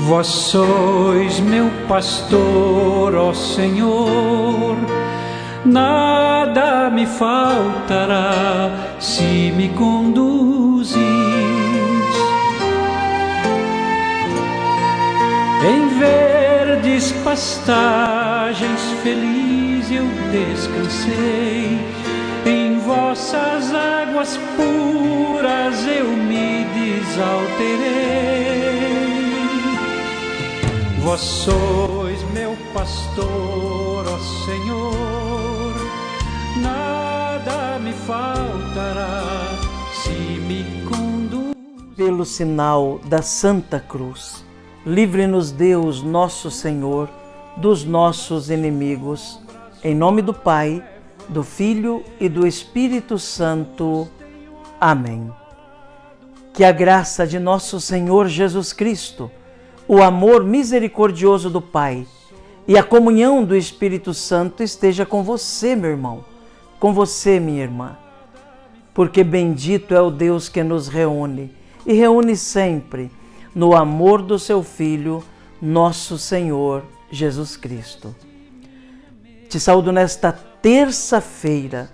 Vós sois meu pastor, ó Senhor, nada me faltará se me conduzis. Em verdes pastagens feliz eu descansei, em vossas águas puras eu me desalterei. Vós sois meu pastor, ó Senhor, nada me faltará se me conduz. Pelo sinal da Santa Cruz, livre-nos Deus, nosso Senhor, dos nossos inimigos. Em nome do Pai, do Filho e do Espírito Santo. Amém. Que a graça de nosso Senhor Jesus Cristo, o amor misericordioso do Pai e a comunhão do Espírito Santo esteja com você, meu irmão, com você, minha irmã. Porque bendito é o Deus que nos reúne e reúne sempre no amor do seu Filho, nosso Senhor Jesus Cristo. Te saúdo nesta terça-feira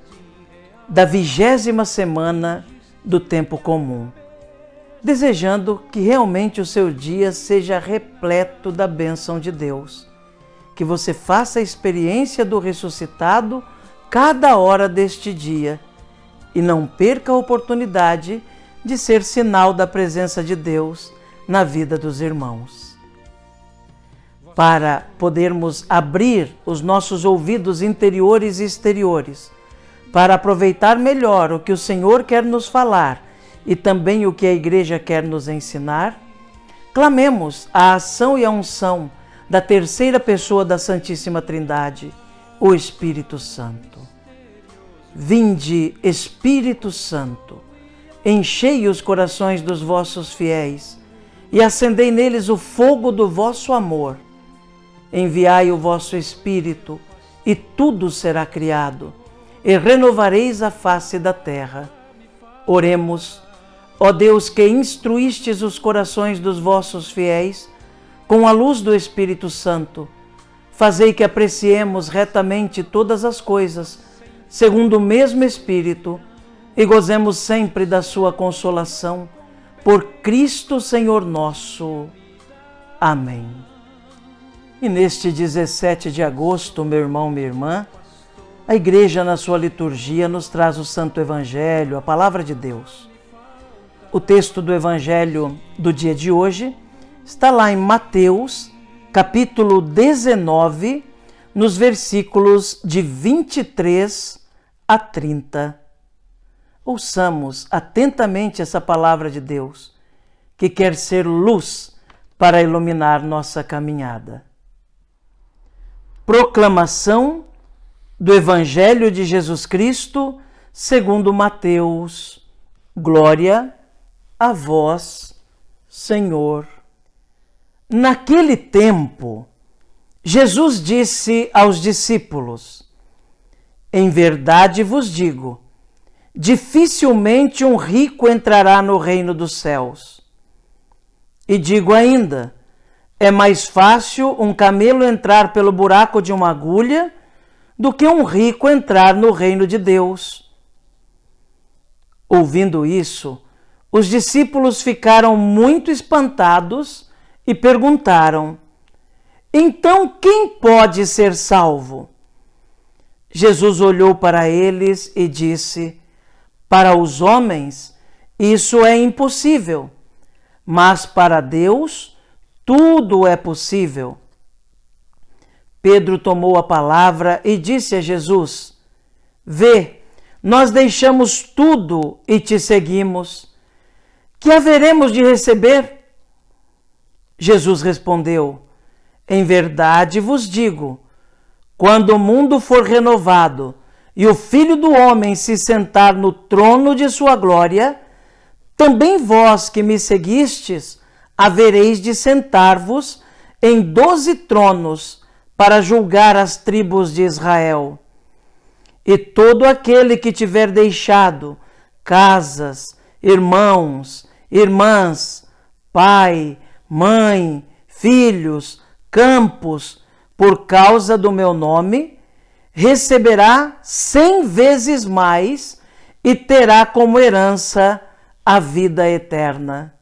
da 20ª semana do tempo comum, desejando que realmente o seu dia seja repleto da bênção de Deus, que você faça a experiência do ressuscitado cada hora deste dia e não perca a oportunidade de ser sinal da presença de Deus na vida dos irmãos. Para podermos abrir os nossos ouvidos interiores e exteriores, para aproveitar melhor o que o Senhor quer nos falar e também o que a Igreja quer nos ensinar, clamemos a ação e a unção da terceira pessoa da Santíssima Trindade, o Espírito Santo. Vinde, Espírito Santo, enchei os corações dos vossos fiéis e acendei neles o fogo do vosso amor. Enviai o vosso Espírito e tudo será criado, e renovareis a face da terra. Oremos. Ó Deus, que instruístes os corações dos vossos fiéis com a luz do Espírito Santo, fazei que apreciemos retamente todas as coisas, segundo o mesmo Espírito, e gozemos sempre da sua consolação, por Cristo Senhor nosso. Amém. E neste 17 de agosto, meu irmão, minha irmã, a Igreja, na sua liturgia, nos traz o Santo Evangelho, a Palavra de Deus. O texto do Evangelho do dia de hoje está lá em Mateus, capítulo 19, nos versículos de 23 a 30. Ouçamos atentamente essa palavra de Deus, que quer ser luz para iluminar nossa caminhada. Proclamação do Evangelho de Jesus Cristo, segundo Mateus. Glória a vós, Senhor. Naquele tempo, Jesus disse aos discípulos: em verdade vos digo, dificilmente um rico entrará no reino dos céus. E digo ainda, é mais fácil um camelo entrar pelo buraco de uma agulha do que um rico entrar no reino de Deus. Ouvindo isso, os discípulos ficaram muito espantados e perguntaram: então quem pode ser salvo? Jesus olhou para eles e disse: para os homens isso é impossível, mas para Deus tudo é possível. Pedro tomou a palavra e disse a Jesus: vê, nós deixamos tudo e te seguimos. Que haveremos de receber? Jesus respondeu: em verdade vos digo, quando o mundo for renovado e o Filho do Homem se sentar no trono de sua glória, também vós que me seguistes, havereis de sentar-vos em 12 tronos para julgar as tribos de Israel. E todo aquele que tiver deixado casas, irmãos, irmãs, pai, mãe, filhos, campos, por causa do meu nome, receberá 100 vezes mais e terá como herança a vida eterna.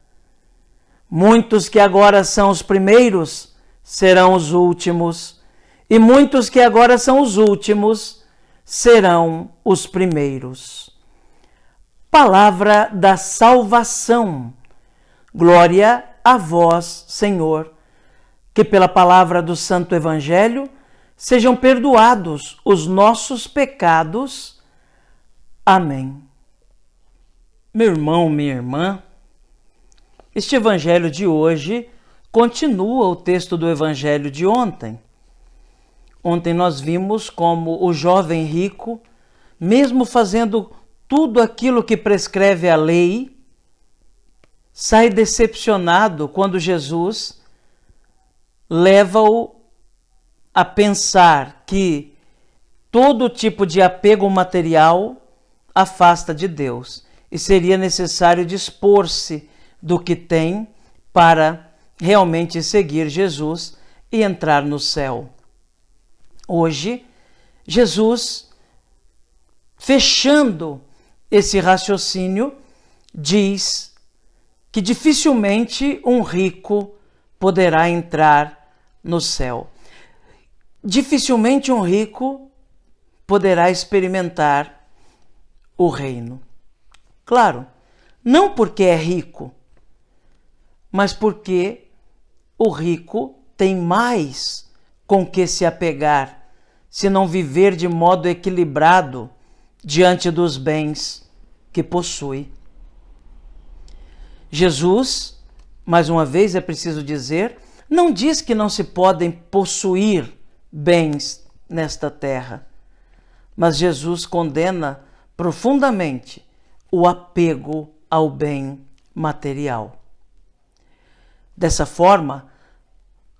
Muitos que agora são os primeiros serão os últimos, e muitos que agora são os últimos serão os primeiros. Palavra da salvação. Glória a vós, Senhor. Que pela palavra do Santo Evangelho sejam perdoados os nossos pecados. Amém. Meu irmão, minha irmã, este Evangelho de hoje continua o texto do Evangelho de ontem. Ontem nós vimos como o jovem rico, mesmo fazendo tudo aquilo que prescreve a lei, sai decepcionado quando Jesus leva-o a pensar que todo tipo de apego material afasta de Deus e seria necessário dispor-se do que tem para realmente seguir Jesus e entrar no céu. Hoje, Jesus, fechando esse raciocínio, diz que dificilmente um rico poderá entrar no céu. Dificilmente um rico poderá experimentar o reino. Claro, não porque é rico, mas porque o rico tem mais com que se apegar, se não viver de modo equilibrado diante dos bens que possui. Jesus, mais uma vez é preciso dizer, não diz que não se podem possuir bens nesta terra, mas Jesus condena profundamente o apego ao bem material. Dessa forma,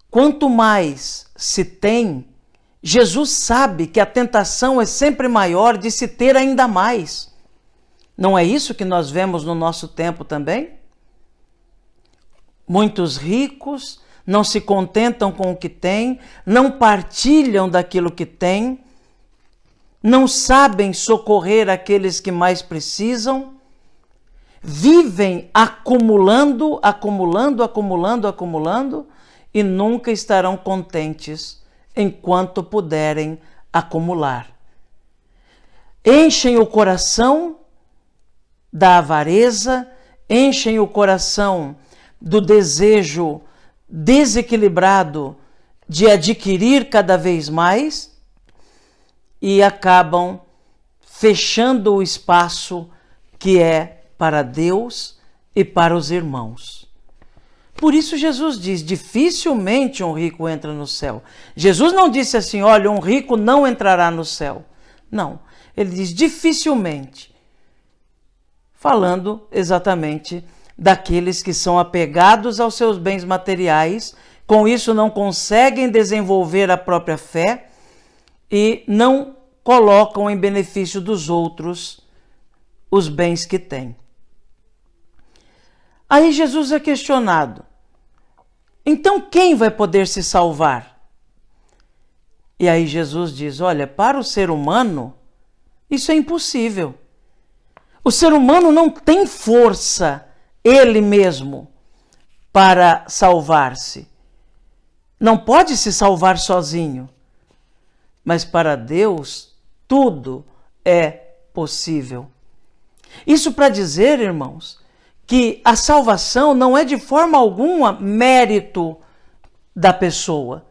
quanto mais se tem, Jesus sabe que a tentação é sempre maior de se ter ainda mais. Não é isso que nós vemos no nosso tempo também? Muitos ricos não se contentam com o que têm, não partilham daquilo que têm, não sabem socorrer aqueles que mais precisam, vivem acumulando e nunca estarão contentes enquanto puderem acumular. Enchem o coração da avareza, enchem o coração do desejo desequilibrado de adquirir cada vez mais e acabam fechando o espaço que é para Deus e para os irmãos. Por isso Jesus diz, dificilmente um rico entra no céu. Jesus não disse assim, olha, um rico não entrará no céu. Não, ele diz dificilmente, falando exatamente daqueles que são apegados aos seus bens materiais, com isso não conseguem desenvolver a própria fé e não colocam em benefício dos outros os bens que têm. Aí Jesus é questionado, então quem vai poder se salvar? E aí Jesus diz, olha, para o ser humano, isso é impossível. O ser humano não tem força, ele mesmo, para salvar-se. Não pode se salvar sozinho. Mas para Deus, tudo é possível. Isso para dizer, irmãos, que a salvação não é de forma alguma mérito da pessoa.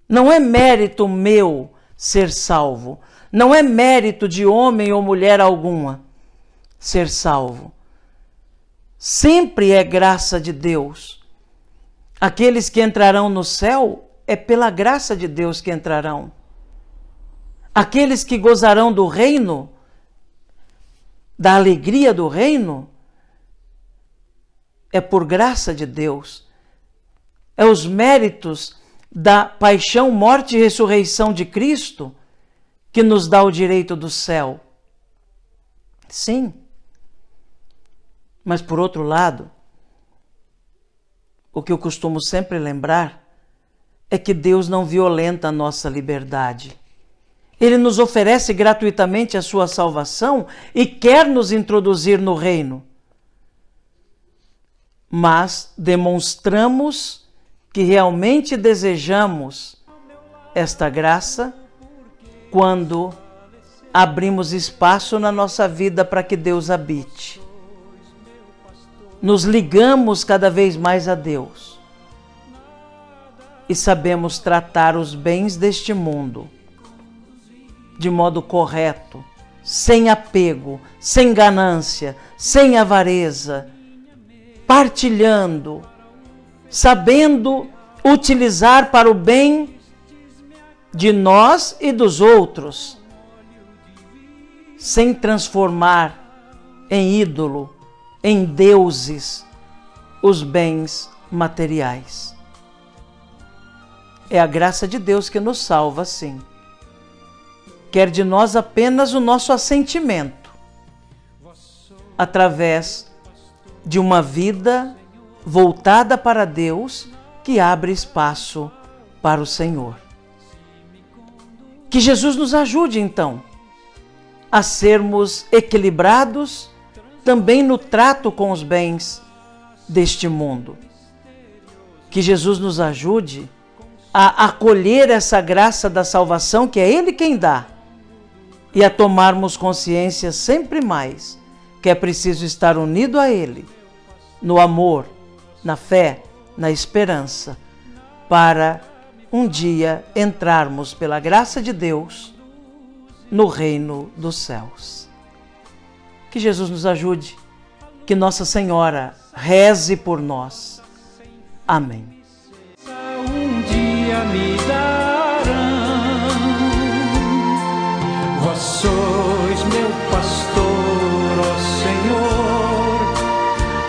Não é mérito meu ser salvo. Não é mérito de homem ou mulher alguma ser salvo. Sempre é graça de Deus. Aqueles que entrarão no céu, é pela graça de Deus que entrarão. Aqueles que gozarão do reino, da alegria do reino, é por graça de Deus. É os méritos da paixão, morte e ressurreição de Cristo que nos dá o direito do céu. Sim. Mas por outro lado, o que eu costumo sempre lembrar é que Deus não violenta a nossa liberdade. Ele nos oferece gratuitamente a sua salvação e quer nos introduzir no reino. Mas demonstramos que realmente desejamos esta graça quando abrimos espaço na nossa vida para que Deus habite. Nos ligamos cada vez mais a Deus e sabemos tratar os bens deste mundo de modo correto, sem apego, sem ganância, sem avareza, partilhando, sabendo utilizar para o bem de nós e dos outros, sem transformar em ídolo, em deuses, os bens materiais. É a graça de Deus que nos salva, sim. Quer de nós apenas o nosso assentimento, através de uma vida voltada para Deus, que abre espaço para o Senhor. Que Jesus nos ajude, então, a sermos equilibrados também no trato com os bens deste mundo. Que Jesus nos ajude a acolher essa graça da salvação, que é Ele quem dá, e a tomarmos consciência sempre mais que é preciso estar unido a Ele, no amor, na fé, na esperança, para um dia entrarmos pela graça de Deus no reino dos céus. Que Jesus nos ajude, que Nossa Senhora reze por nós. Amém. Um dia me darão, vós sois meu pastor, ó Senhor,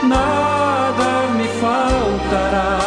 nada me faltará.